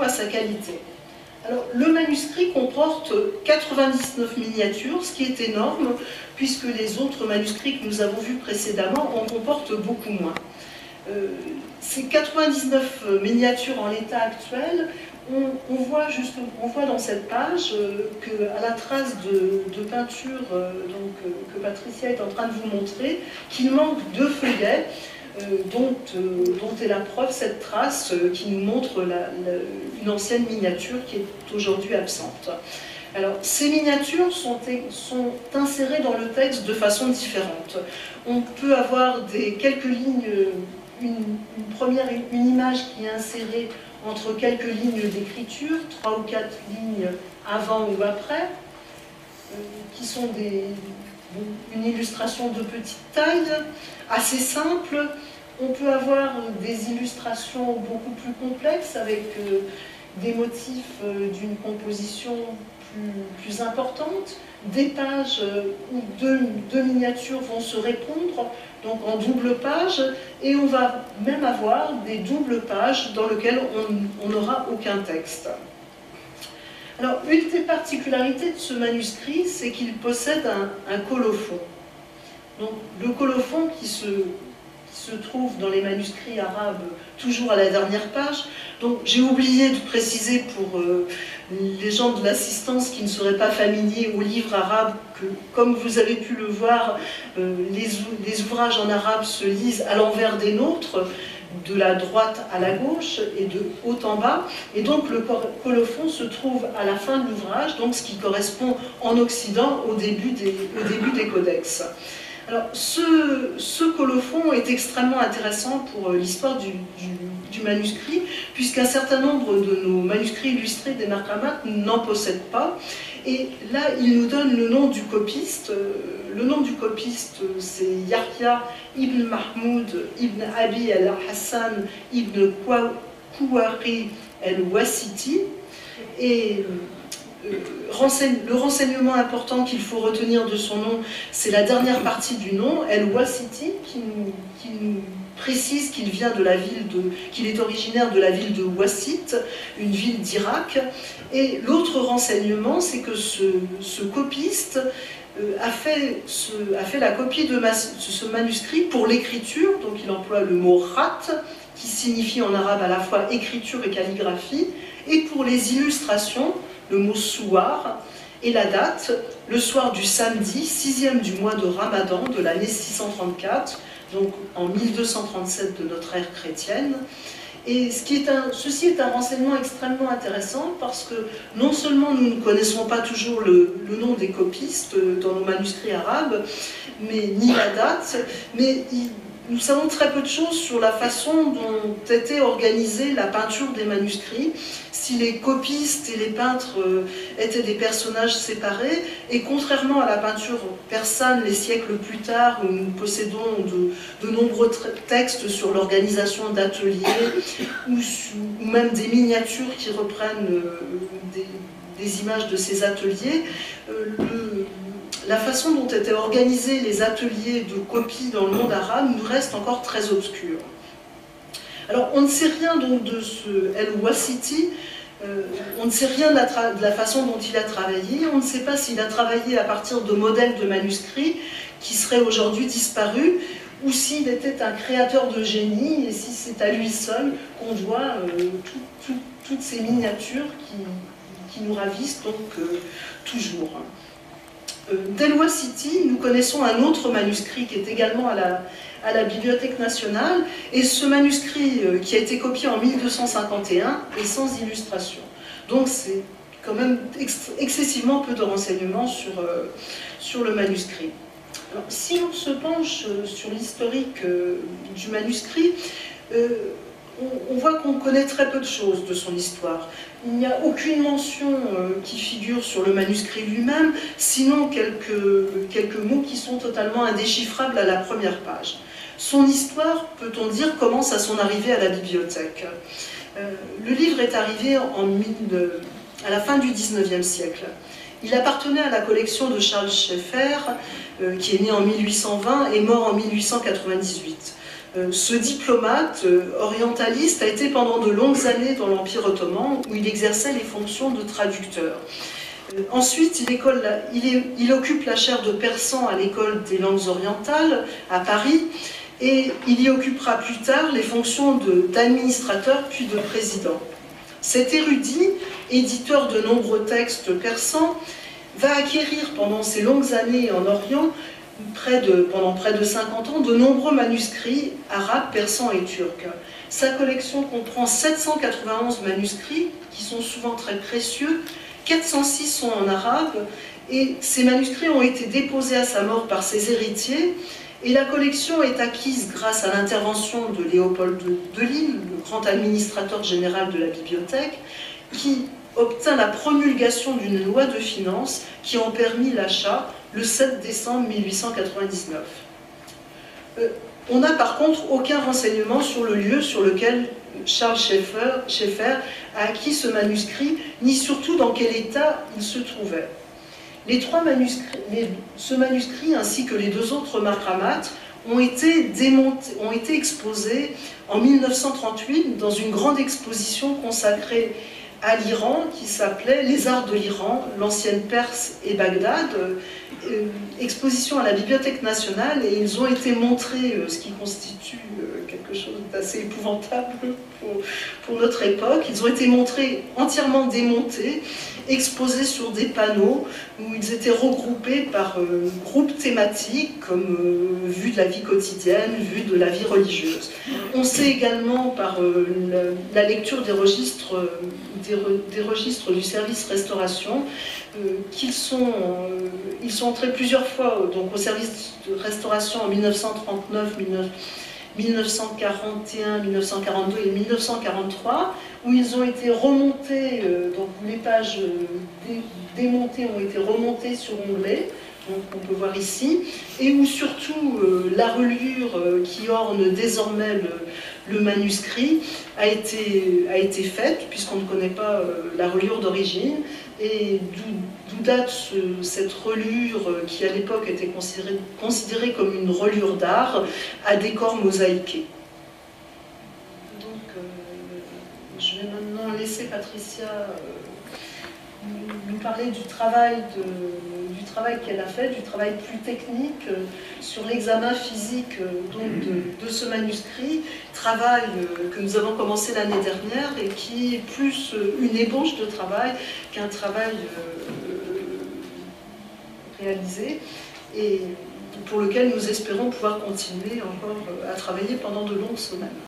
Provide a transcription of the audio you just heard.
à sa qualité. Alors, le manuscrit comporte 99 miniatures, ce qui est énorme, puisque les autres manuscrits que nous avons vus précédemment en comportent beaucoup moins. Ces 99 miniatures en l'état actuel, on voit dans cette page qu'à la trace de peinture que Patricia est en train de vous montrer, qu'il manque 2 feuillets, dont est la preuve cette trace qui nous montre une ancienne miniature qui est aujourd'hui absente. Alors, ces miniatures sont insérées dans le texte de façon différente. On peut avoir quelques lignes, une image qui est insérée entre quelques lignes d'écriture, 3 ou 4 lignes avant ou après, qui sont une illustration de petite taille, assez simple. On peut avoir des illustrations beaucoup plus complexes avec des motifs d'une composition plus importante, des pages où deux miniatures vont se répondre, donc en double page, et on va même avoir des doubles pages dans lesquelles on n'aura aucun texte. Alors, une des particularités de ce manuscrit, c'est qu'il possède un colophon. Donc, le colophon qui se trouve dans les manuscrits arabes, toujours à la dernière page. Donc, j'ai oublié de préciser pour les gens de l'assistance qui ne seraient pas familiers aux livres arabes que, comme vous avez pu le voir, les ouvrages en arabe se lisent à l'envers des nôtres, de la droite à la gauche et de haut en bas, et donc le colophon se trouve à la fin de l'ouvrage, donc ce qui correspond en Occident au début des codex. Alors, ce colophon est extrêmement intéressant pour l'histoire du manuscrit, puisqu'un certain nombre de nos manuscrits illustrés des Markamat n'en possèdent pas. Et là, il nous donne le nom du copiste. Le nom du copiste, c'est Yahya ibn Mahmoud ibn Abi al-Hassan ibn Kouari el-Wasiti. Et le renseignement important qu'il faut retenir de son nom, c'est la dernière partie du nom, El-Wasiti, qui nous précise qu'il qu'il est originaire de la ville de Wassit, une ville d'Irak. Et l'autre renseignement, c'est que ce copiste a fait la copie de ce manuscrit pour l'écriture, donc il emploie le mot rat, qui signifie en arabe à la fois écriture et calligraphie, et pour les illustrations, le mot souar, et la date, le soir du samedi, 6e du mois de Ramadan de l'année 634, donc en 1237 de notre ère chrétienne. Et ceci est un renseignement extrêmement intéressant parce que non seulement nous ne connaissons pas toujours le nom des copistes dans nos manuscrits arabes, ni la date, mais nous savons très peu de choses sur la façon dont était organisée la peinture des manuscrits, si les copistes et les peintres étaient des personnages séparés, et contrairement à la peinture persane les siècles plus tard, où nous possédons de nombreux textes sur l'organisation d'ateliers, ou même des miniatures qui reprennent des images de ces ateliers, la façon dont étaient organisés les ateliers de copie dans le monde arabe nous reste encore très obscure. Alors, on ne sait rien donc de ce El-Wasiti, on ne sait rien de la façon dont il a travaillé, on ne sait pas s'il a travaillé à partir de modèles de manuscrits qui seraient aujourd'hui disparus, ou s'il était un créateur de génie, et si c'est à lui seul qu'on doit toutes ces miniatures qui nous ravissent donc toujours. D'El-Wasiti, nous connaissons un autre manuscrit qui est également à la Bibliothèque nationale, et ce manuscrit qui a été copié en 1251 est sans illustration. Donc c'est quand même excessivement peu de renseignements sur le manuscrit. Alors, si on se penche sur l'historique du manuscrit, on voit qu'on connaît très peu de choses de son histoire. Il n'y a aucune mention qui figure sur le manuscrit lui-même, sinon quelques mots qui sont totalement indéchiffrables à la première page. Son histoire, peut-on dire, commence à son arrivée à la bibliothèque. Le livre est arrivé à la fin du XIXe siècle. Il appartenait à la collection de Charles Scheffer, qui est né en 1820 et mort en 1898. Ce diplomate orientaliste a été pendant de longues années dans l'Empire ottoman, où il exerçait les fonctions de traducteur. Ensuite, il occupe la chaire de persan à l'école des langues orientales à Paris, et il y occupera plus tard les fonctions d'administrateur puis de président. Cet érudit, éditeur de nombreux textes persans, va acquérir pendant ces longues années en Orient, pendant près de 50 ans, de nombreux manuscrits arabes, persans et turcs. Sa collection comprend 791 manuscrits, qui sont souvent très précieux, 406 sont en arabe, et ces manuscrits ont été déposés à sa mort par ses héritiers, et la collection est acquise grâce à l'intervention de Léopold de Lille, le grand administrateur général de la bibliothèque, qui obtint la promulgation d'une loi de finances qui en permit l'achat le 7 décembre 1899. On n'a par contre aucun renseignement sur le lieu sur lequel Charles Scheffer a acquis ce manuscrit, ni surtout dans quel état il se trouvait. Ce manuscrit ainsi que les deux autres marramates ont été exposés en 1938 dans une grande exposition consacrée à l'Iran qui s'appelait « Les arts de l'Iran, l'ancienne Perse et Bagdad », exposition à la Bibliothèque nationale, et ils ont été montrés, ce qui constitue quelque chose d'assez épouvantable pour notre époque. Ils ont été montrés entièrement démontés, exposés sur des panneaux où ils étaient regroupés par groupes thématiques comme vue de la vie quotidienne, vue de la vie religieuse. On sait également par la lecture des registres du service restauration qu'ils sont entrés plusieurs fois donc, au service de restauration en 1939, 1941, 1942 et 1943, où ils ont été remontés, donc les pages démontées ont été remontées sur onglet, donc on peut voir ici, et où surtout la reliure qui orne désormais le manuscrit a été faite, puisqu'on ne connaît pas la reliure d'origine, et d'où date cette reliure qui à l'époque était considérée comme une reliure d'art à décor mosaïqué. Donc je vais maintenant laisser Patricia nous parler du travail qu'elle a fait, du travail plus technique sur l'examen physique de ce manuscrit, travail que nous avons commencé l'année dernière et qui est plus une ébauche de travail qu'un travail réalisé et pour lequel nous espérons pouvoir continuer encore à travailler pendant de longues semaines.